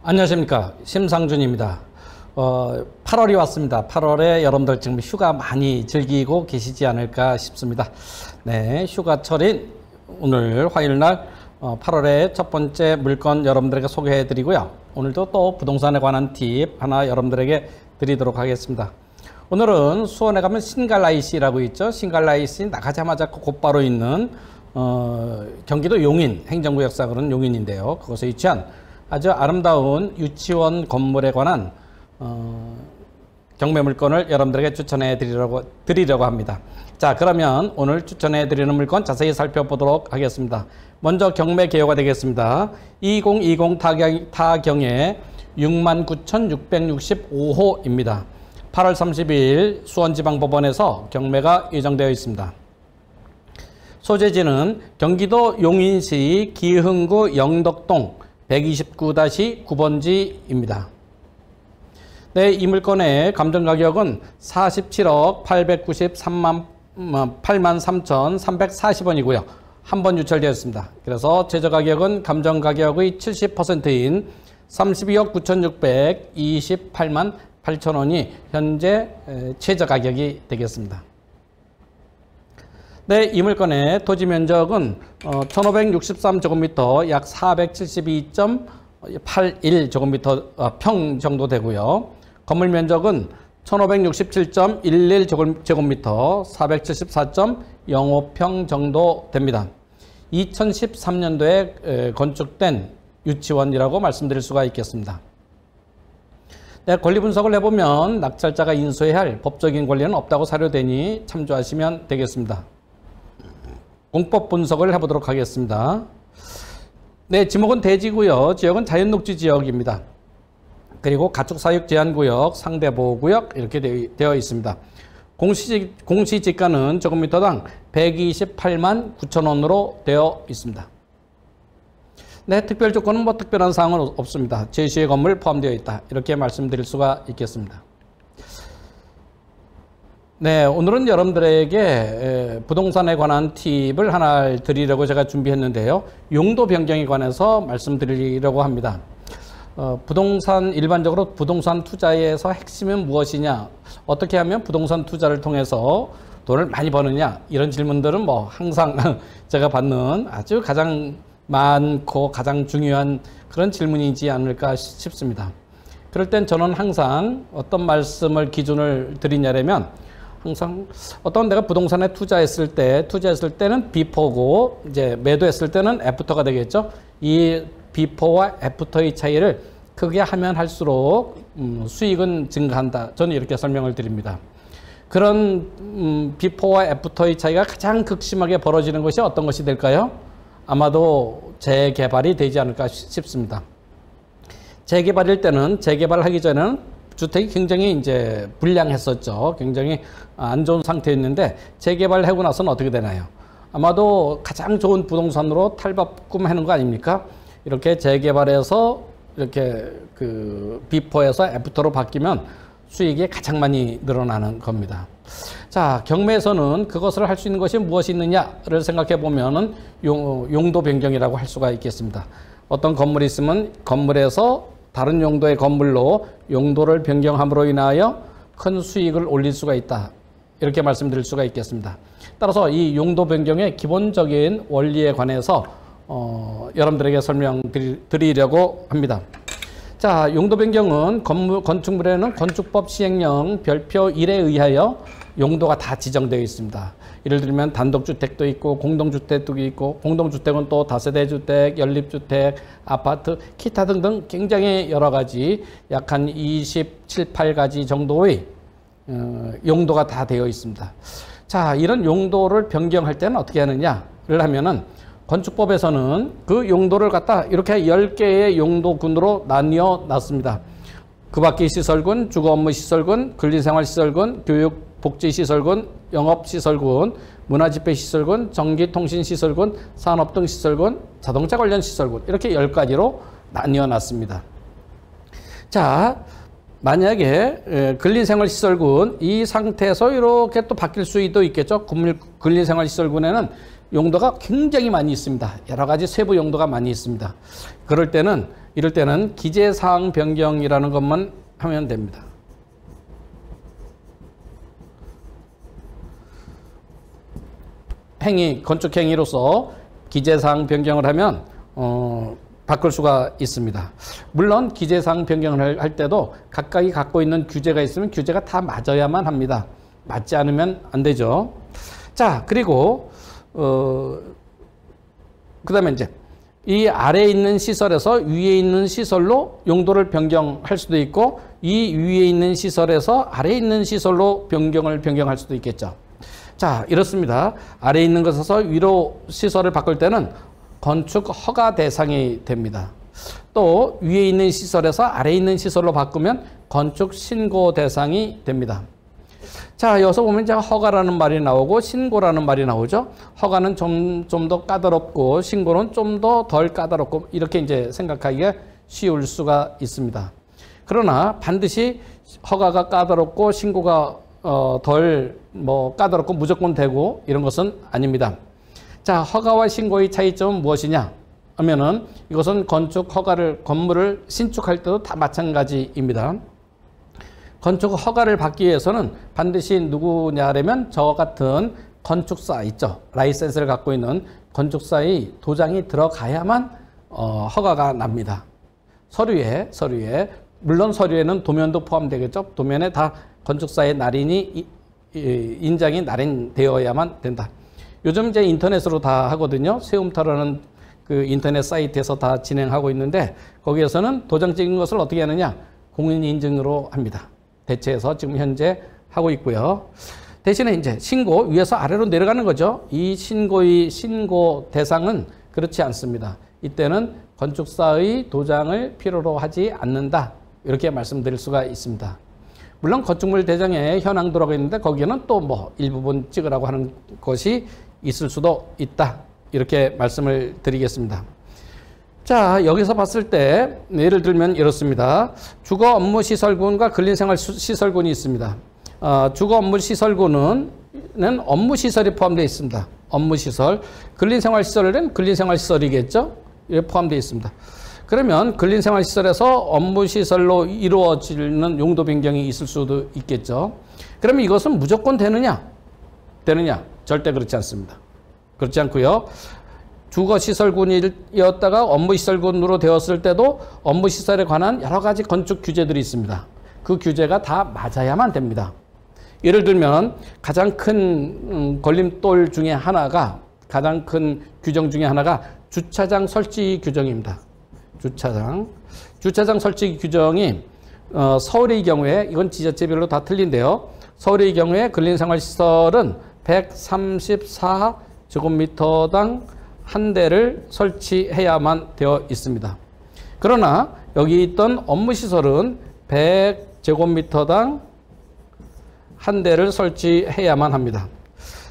안녕하십니까, 심상준입니다. 8월이 왔습니다. 8월에 여러분들 지금 휴가 많이 즐기고 계시지 않을까 싶습니다. 네, 휴가철인 오늘 화요일날 8월의 첫 번째 물건 여러분들에게 소개해 드리고요. 오늘도 또 부동산에 관한 팁 하나 여러분들에게 드리도록 하겠습니다. 오늘은 수원에 가면 신갈IC라고 있죠. 신갈IC 나가자마자 곧바로 있는 경기도 용인 행정구역사 그런 용인인데요. 그곳에 위치한 아주 아름다운 유치원 건물에 관한 경매 물건을 여러분들에게 추천해 드리려고 합니다. 자, 그러면 오늘 추천해 드리는 물건 자세히 살펴보도록 하겠습니다. 먼저 경매 개요가 되겠습니다. 2020 타경에 69,665호입니다. 8월 30일 수원지방법원에서 경매가 예정되어 있습니다. 소재지는 경기도 용인시 기흥구 영덕동 129-9번지입니다. 네, 이 물건의 감정가격은 47억 893만 83,340원이고요. 한 번 유찰되었습니다. 그래서 최저가격은 감정가격의 70%인 32억 9,628만 8천원이 현재 최저가격이 되겠습니다. 네, 이 물건의 토지 면적은 1563제곱미터 약 472.81 평 정도 되고요. 건물 면적은 1567.11제곱미터 474.05평 정도 됩니다. 2013년도에 건축된 유치원이라고 말씀드릴 수가 있겠습니다. 네, 권리 분석을 해보면 낙찰자가 인수해야 할 법적인 권리는 없다고 사료되니 참조하시면 되겠습니다. 공법 분석을 해보도록 하겠습니다. 네, 지목은 대지구역, 지역은 자연녹지 지역입니다. 그리고 가축사육 제한구역, 상대보호구역 이렇게 되어 있습니다. 공시지가는 제곱미터당 128만 9천원으로 되어 있습니다. 네, 특별 조건은 특별한 사항은 없습니다. 제시의 건물 포함되어 있다. 이렇게 말씀드릴 수가 있겠습니다. 네, 오늘은 여러분들에게 부동산에 관한 팁을 하나 드리려고 제가 준비했는데요. 용도 변경에 관해서 말씀드리려고 합니다. 일반적으로 부동산 투자에서 핵심은 무엇이냐? 어떻게 하면 부동산 투자를 통해서 돈을 많이 버느냐? 이런 질문들은 항상 제가 받는 아주 가장 많고 가장 중요한 그런 질문이지 않을까 싶습니다. 그럴 땐 저는 항상 어떤 말씀을 기준을 드리냐면 항상 내가 부동산에 투자했을 때는 비포고 이제 매도했을 때는 애프터가 되겠죠. 이 비포와 애프터의 차이를 크게 하면 할수록 수익은 증가한다. 저는 이렇게 설명을 드립니다. 그런 비포와 애프터의 차이가 가장 극심하게 벌어지는 것이 어떤 것이 될까요? 아마도 재개발이 되지 않을까 싶습니다. 재개발일 때는 재개발하기 전에는 주택이 굉장히 이제 불량했었죠. 굉장히 안 좋은 상태였는데 재개발하고 나서는 어떻게 되나요? 아마도 가장 좋은 부동산으로 탈바꿈하는 거 아닙니까? 이렇게 재개발해서 이렇게 비포에서 애프터로 바뀌면 수익이 가장 많이 늘어나는 겁니다. 자, 경매에서는 그것을 할 수 있는 것이 무엇이 있느냐를 생각해 보면은 용도 변경이라고 할 수가 있겠습니다. 어떤 건물이 있으면 건물에서 다른 용도의 건물로 용도를 변경함으로 인하여 큰 수익을 올릴 수가 있다. 이렇게 말씀드릴 수가 있겠습니다. 따라서 이 용도 변경의 기본적인 원리에 관해서 여러분들에게 설명드리려고 합니다. 자, 용도 변경은 건축물에는 건축법 시행령 별표 1에 의하여 용도가 다 지정되어 있습니다. 예를 들면 단독주택도 있고 공동주택도 있고 공동주택은 또 다세대주택, 연립주택, 아파트, 기타 등등 굉장히 여러 가지 약 한 27, 8가지 정도의 용도가 다 되어 있습니다. 자, 이런 용도를 변경할 때는 어떻게 하느냐를 하면은 건축법에서는 그 용도를 갖다 이렇게 10개의 용도군으로 나뉘어 놨습니다. 그 밖의 시설군, 주거업무시설군, 근린생활시설군, 교육복지시설군, 영업시설군, 문화집회시설군, 전기통신시설군, 산업 등 시설군, 자동차 관련 시설군 이렇게 10가지로 나뉘어 놨습니다. 자, 만약에 근린생활시설군 이 상태에서 이렇게 또 바뀔 수도 있겠죠. 근린생활시설군에는 용도가 굉장히 많이 있습니다. 여러 가지 세부 용도가 많이 있습니다. 이럴 때는 기재사항 변경이라는 것만 하면 됩니다. 건축 행위로서 기재사항 변경을 하면 바꿀 수가 있습니다. 물론 기재사항 변경을 할 때도 각각이 갖고 있는 규제가 있으면 규제가 다 맞아야만 합니다. 맞지 않으면 안 되죠. 자, 그리고 그다음에 이제 이 아래에 있는 시설에서 위에 있는 시설로 용도를 변경할 수도 있고, 이 위에 있는 시설에서 아래에 있는 시설로 변경할 수도 있겠죠. 자, 이렇습니다. 아래에 있는 것에서 위로 시설을 바꿀 때는 건축 허가 대상이 됩니다. 또 위에 있는 시설에서 아래에 있는 시설로 바꾸면 건축 신고 대상이 됩니다. 자, 여기서 보면 이제 허가라는 말이 나오고 신고라는 말이 나오죠. 허가는 좀 더 까다롭고 신고는 좀 더 덜 까다롭고, 이렇게 이제 생각하기가 쉬울 수가 있습니다. 그러나 반드시 허가가 까다롭고 신고가 덜 까다롭고 무조건 되고 이런 것은 아닙니다. 자, 허가와 신고의 차이점은 무엇이냐 하면은, 이것은 건물을 신축할 때도 다 마찬가지입니다. 건축 허가를 받기 위해서는 반드시 누구냐라면 저 같은 건축사 있죠. 라이센스를 갖고 있는 건축사의 도장이 들어가야만 허가가 납니다. 서류에 물론 서류에는 도면도 포함되겠죠. 도면에 다 건축사의 날인이 인장이 날인되어야만 된다. 요즘 이제 인터넷으로 다 하거든요. 세움터라는 그 인터넷 사이트에서 다 진행하고 있는데, 거기에서는 도장 찍은 것을 어떻게 하느냐, 공인인증으로 합니다. 대체해서 지금 현재 하고 있고요. 대신에 이제 신고, 위에서 아래로 내려가는 거죠. 이 신고 대상은 그렇지 않습니다. 이때는 건축사의 도장을 필요로 하지 않는다, 이렇게 말씀드릴 수가 있습니다. 물론 건축물 대장에 현황 들어가 있는데 거기에는 또 일부분 찍으라고 하는 것이 있을 수도 있다, 이렇게 말씀을 드리겠습니다. 자, 여기서 봤을 때 예를 들면 이렇습니다. 주거 업무 시설군과 근린생활 시설군이 있습니다. 주거 업무 시설군은 업무 시설이 포함되어 있습니다. 업무 시설. 근린생활 시설은 근린생활 시설이겠죠? 예, 포함되어 있습니다. 그러면 근린생활 시설에서 업무 시설로 이루어지는 용도 변경이 있을 수도 있겠죠. 그러면 이것은 무조건 되느냐? 절대 그렇지 않습니다. 그렇지 않고요. 주거시설군이었다가 업무시설군으로 되었을 때도 업무시설에 관한 여러 가지 건축 규제들이 있습니다. 그 규제가 다 맞아야만 됩니다. 예를 들면 가장 큰 걸림돌 중에 하나가, 가장 큰 규정 중에 하나가 주차장 설치 규정입니다. 주차장 설치 규정이 서울의 경우에, 이건 지자체별로 다 틀린데요. 서울의 경우에 근린생활시설은 134제곱미터당 한 대를 설치해야만 되어 있습니다. 그러나 여기 있던 업무시설은 100제곱미터당 한 대를 설치해야만 합니다.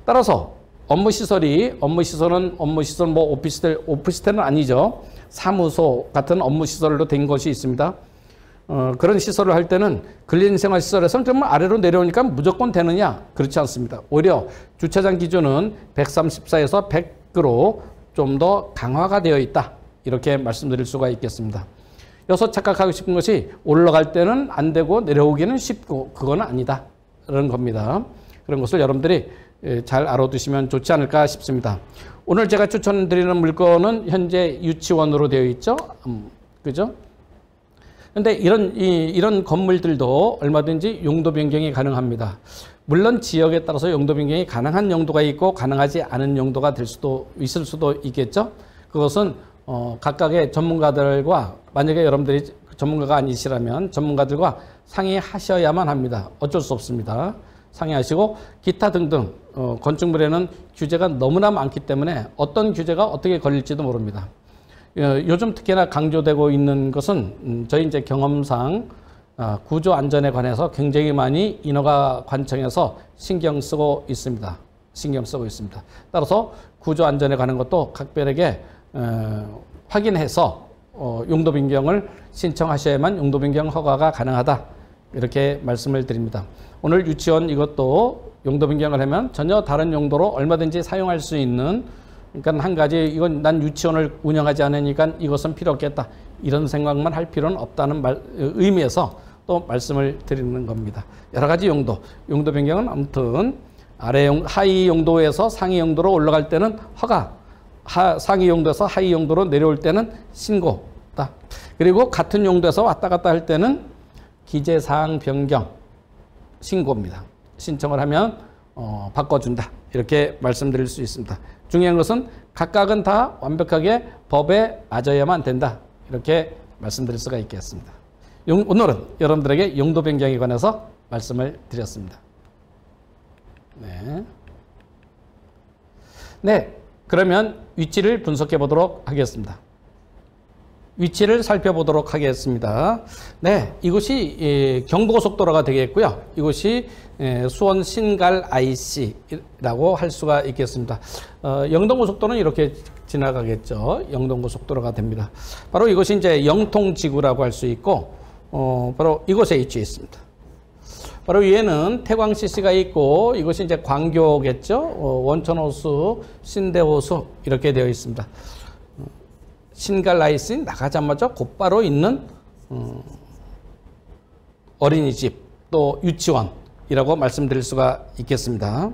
따라서 업무시설은 오피스텔은 아니죠. 사무소 같은 업무시설로 된 것이 있습니다. 그런 시설을 할 때는 근린생활시설에서는 그러면 아래로 내려오니까 무조건 되느냐? 그렇지 않습니다. 오히려 주차장 기준은 134에서 100으로 좀 더 강화가 되어 있다, 이렇게 말씀드릴 수가 있겠습니다. 여기서 착각하고 싶은 것이 올라갈 때는 안 되고 내려오기는 쉽고, 그건 아니다, 그런 겁니다. 그런 것을 여러분들이 잘 알아두시면 좋지 않을까 싶습니다. 오늘 제가 추천드리는 물건은 현재 유치원으로 되어 있죠. 그죠? 근데 이런 건물들도 얼마든지 용도 변경이 가능합니다. 물론 지역에 따라서 용도 변경이 가능한 용도가 있고 가능하지 않은 용도가 있을 수도 있겠죠. 그것은 각각의 전문가들과, 만약에 여러분들이 전문가가 아니시라면 전문가들과 상의하셔야만 합니다. 어쩔 수 없습니다. 상의하시고, 기타 등등 건축물에는 규제가 너무나 많기 때문에 어떤 규제가 어떻게 걸릴지도 모릅니다. 요즘 특히나 강조되고 있는 것은 저희 이제 경험상 구조 안전에 관해서 굉장히 많이 인허가 관청에서 신경 쓰고 있습니다. 따라서 구조 안전에 관한 것도 각별하게 확인해서 용도 변경을 신청하셔야만 용도 변경 허가가 가능하다, 이렇게 말씀을 드립니다. 오늘 유치원 이것도 용도 변경을 하면 전혀 다른 용도로 얼마든지 사용할 수 있는, 그러니까 한 가지 이건 난 유치원을 운영하지 않으니까 이것은 필요 없겠다 이런 생각만 할 필요는 없다는 의미에서 또 말씀을 드리는 겁니다. 여러 가지 용도 변경은 아무튼 하위 용도에서 상위 용도로 올라갈 때는 허가, 상위 용도에서 하위 용도로 내려올 때는 신고다. 그리고 같은 용도에서 왔다 갔다 할 때는 기재사항 변경 신고입니다. 신청을 하면 바꿔준다. 이렇게 말씀드릴 수 있습니다. 중요한 것은 각각은 다 완벽하게 법에 맞아야만 된다. 이렇게 말씀드릴 수가 있겠습니다. 오늘은 여러분들에게 용도 변경에 관해서 말씀을 드렸습니다. 네, 그러면 위치를 분석해 보도록 하겠습니다. 위치를 살펴보도록 하겠습니다. 네, 이곳이 경부고속도로가 되겠고요. 이곳이 수원 신갈 IC라고 할 수가 있겠습니다. 영동고속도로는 이렇게 지나가겠죠. 영동고속도로가 됩니다. 바로 이곳이 이제 영통지구라고 할 수 있고, 바로 이곳에 위치해 있습니다. 바로 위에는 태광 CC가 있고, 이것이 이제 광교겠죠. 원천호수, 신대호수 이렇게 되어 있습니다. 신갈 IC 나가자마자 곧바로 있는 어린이집 또 유치원이라고 말씀드릴 수가 있겠습니다.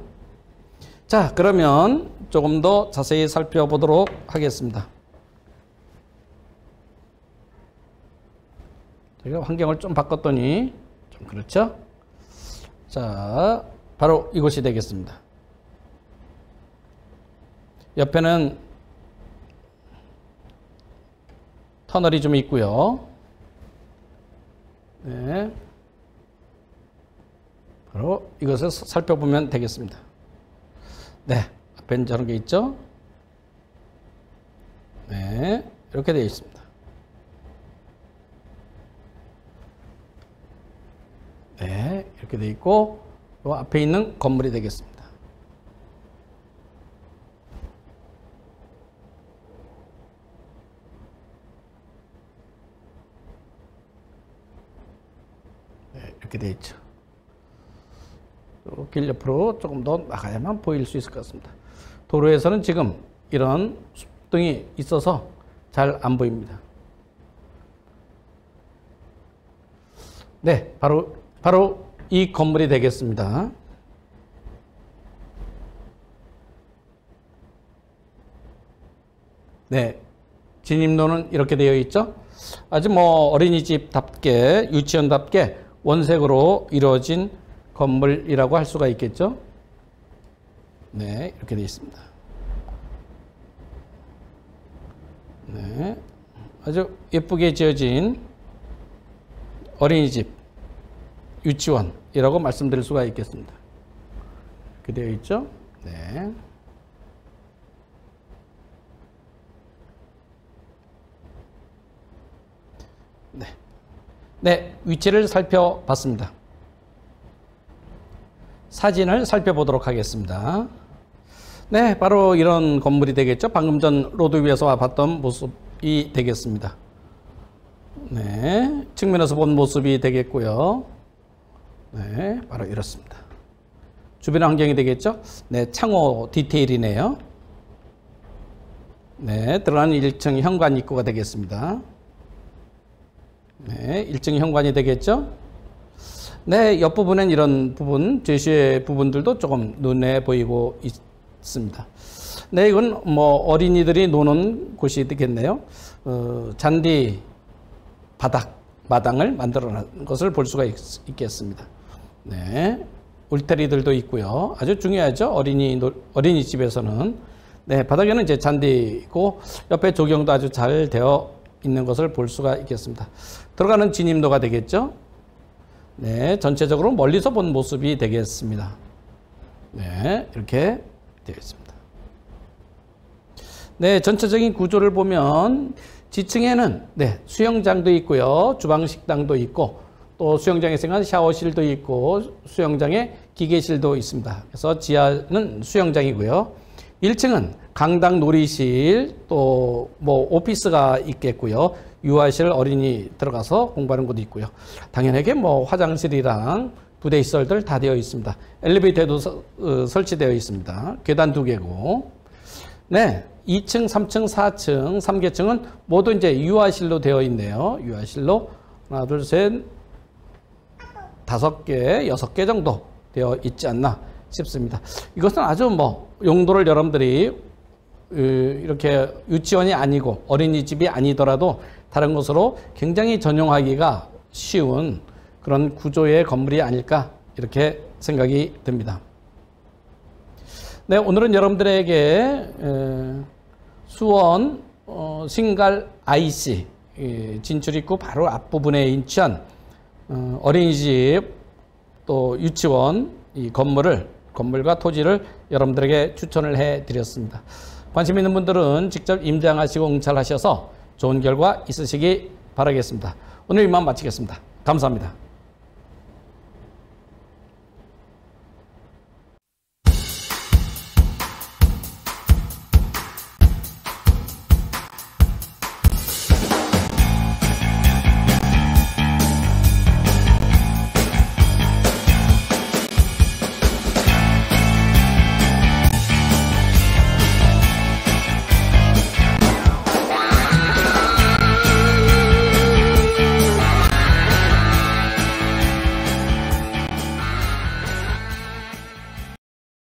자, 그러면 조금 더 자세히 살펴보도록 하겠습니다. 제가 환경을 좀 바꿨더니 좀 그렇죠? 자, 바로 이곳이 되겠습니다. 옆에는 터널이 좀 있고요. 네. 바로 이것을 살펴보면 되겠습니다. 네. 앞에 저런 게 있죠? 네. 이렇게 되어 있습니다. 네. 이렇게 되어 있고, 이 앞에 있는 건물이 되겠습니다. 이렇게 되어 있죠. 길 옆으로 조금 더 나가야만 보일 수 있을 것 같습니다. 도로에서는 지금 이런 숲등이 있어서 잘 안 보입니다. 네, 바로 이 건물이 되겠습니다. 네, 진입로는 이렇게 되어 있죠. 아주 뭐 어린이집답게 유치원답게 원색으로 이루어진 건물이라고 할 수가 있겠죠. 네, 이렇게 되어 있습니다. 네, 아주 예쁘게 지어진 어린이집, 유치원이라고 말씀드릴 수가 있겠습니다. 이렇게 되어 있죠. 네. 네, 위치를 살펴봤습니다. 사진을 살펴보도록 하겠습니다. 네, 바로 이런 건물이 되겠죠. 방금 전 로드 위에서 봤던 모습이 되겠습니다. 네, 측면에서 본 모습이 되겠고요. 네, 바로 이렇습니다. 주변 환경이 되겠죠. 네, 창호 디테일이네요. 네, 들어가는 1층 현관 입구가 되겠습니다. 네, 1층 현관이 되겠죠. 네, 옆부분엔 이런 부분, 제시의 부분들도 조금 눈에 보이고 있습니다. 네, 이건 뭐 어린이들이 노는 곳이 되겠네요. 잔디 마당을 만들어 놓은 것을 볼 수가 있겠습니다. 네, 울타리들도 있고요. 아주 중요하죠. 어린이집에서는. 네, 바닥에는 이제 잔디고 옆에 조경도 아주 잘 되어 있는 것을 볼 수가 있겠습니다. 들어가는 진입로가 되겠죠. 네, 전체적으로 멀리서 본 모습이 되겠습니다. 네, 이렇게 되어 있습니다. 네, 전체적인 구조를 보면 지층에는 네, 수영장도 있고요. 주방식당도 있고 또 수영장에 생긴 샤워실도 있고 수영장에 기계실도 있습니다. 그래서 지하는 수영장이고요. 1층은 강당 놀이실 또 뭐 오피스가 있겠고요. 유아실 어린이 들어가서 공부하는 곳도 있고요. 당연하게 뭐 화장실이랑 부대 시설들 다 되어 있습니다. 엘리베이터도 설치되어 있습니다. 계단 2개고. 네. 2층, 3층, 4층, 3계층은 모두 이제 유아실로 되어 있네요. 유아실로 하나, 둘, 셋, 5개, 6개 정도 되어 있지 않나 싶습니다. 이것은 아주 뭐 용도를 여러분들이 이렇게 유치원이 아니고 어린이집이 아니더라도 다른 것으로 굉장히 전용하기가 쉬운 그런 구조의 건물이 아닐까 이렇게 생각이 듭니다. 네, 오늘은 여러분들에게 수원 신갈 IC 진출입구 바로 앞부분에 인천 어린이집 또 유치원 이 건물과 토지를 여러분들에게 추천을 해 드렸습니다. 관심 있는 분들은 직접 임장하시고 응찰하셔서 좋은 결과 있으시기 바라겠습니다. 오늘 이만 마치겠습니다. 감사합니다.